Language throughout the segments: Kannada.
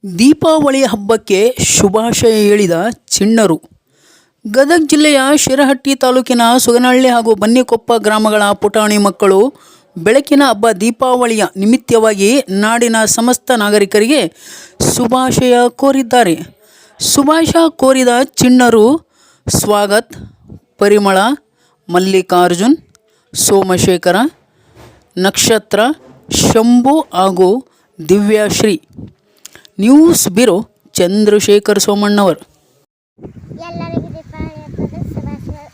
ದೀಪಾವಳಿ ಹಬ್ಬಕ್ಕೆ ಶುಭಾಶಯ ಹೇಳಿದ ಚಿಣ್ಣರು. ಗದಗ ಜಿಲ್ಲೆಯ ಶಿರಹಟ್ಟಿ ತಾಲೂಕಿನ ಸುಗನಹಳ್ಳಿ ಹಾಗೂ ಬನ್ನಿಕೊಪ್ಪ ಗ್ರಾಮಗಳ ಪುಟಾಣಿ ಮಕ್ಕಳು ಬೆಳಕಿನ ಹಬ್ಬ ದೀಪಾವಳಿಯ ನಿಮಿತ್ತವಾಗಿ ನಾಡಿನ ಸಮಸ್ತ ನಾಗರಿಕರಿಗೆ ಶುಭಾಶಯ ಕೋರಿದ್ದಾರೆ. ಶುಭಾಶಯ ಕೋರಿದ ಚಿಣ್ಣರು ಸ್ವಾಗತ್, ಪರಿಮಳ, ಮಲ್ಲಿಕಾರ್ಜುನ್, ಸೋಮಶೇಖರ, ನಕ್ಷತ್ರ, ಶಂಭು ಹಾಗೂ ದಿವ್ಯಾಶ್ರೀ. News bureau Chandrashekhar Somannavar. ಎಲ್ಲರಿಗೂ ದೀಪಾವಳಿ ಹಬ್ಬದ ಶುಭಾಶಯಗಳು.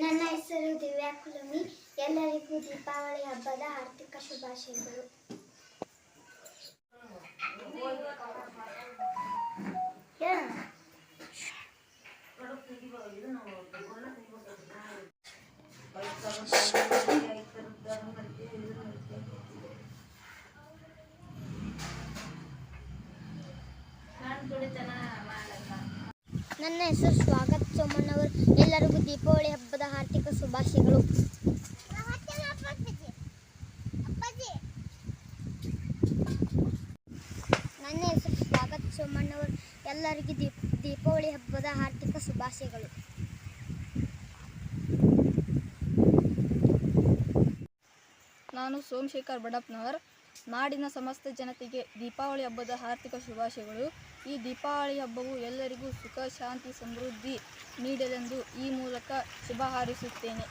ನನ್ನ ಹೆಸರು ದಿವ್ಯಾ ಕುಲುಮಿ. ಎಲ್ಲರಿಗೂ ದೀಪಾವಳಿ ಹಬ್ಬದ ಹಾರ್ದಿಕ ಶುಭಾಶಯಗಳು. ನನ್ನ ಹೆಸರು ಸ್ವಾಗತ್ ಸೋಮಣ್ಣವರು. ಎಲ್ಲರಿಗೂ ದೀಪಾವಳಿ ಹಬ್ಬದ ಹಾರ್ದಿಕ ಶುಭಾಶಯಗಳು. ನನ್ನ ಹೆಸರು ಸ್ವಾಗತ್ ಸೋಮಣ್ಣವರು. ಎಲ್ಲರಿಗೂ ದೀಪಾವಳಿ ಹಬ್ಬದ ಹಾರ್ದಿಕ ಶುಭಾಶಯಗಳು. ನಾನು ಸೋಮಶೇಖರ್ ಬಡಪ್ನವರ್. ನಾಡಿನ ಸಮಸ್ತ ಜನತೆಗೆ ದೀಪಾವಳಿ ಹಬ್ಬದ ಹಾರ್ದಿಕ ಶುಭಾಶಯಗಳು. ಈ ದೀಪಾವಳಿ ಹಬ್ಬವು ಎಲ್ಲರಿಗೂ ಸುಖ, ಶಾಂತಿ, ಸಮೃದ್ಧಿ ನೀಡಲೆಂದು ಈ ಮೂಲಕ ಶುಭ ಹಾರೈಸುತ್ತೇನೆ.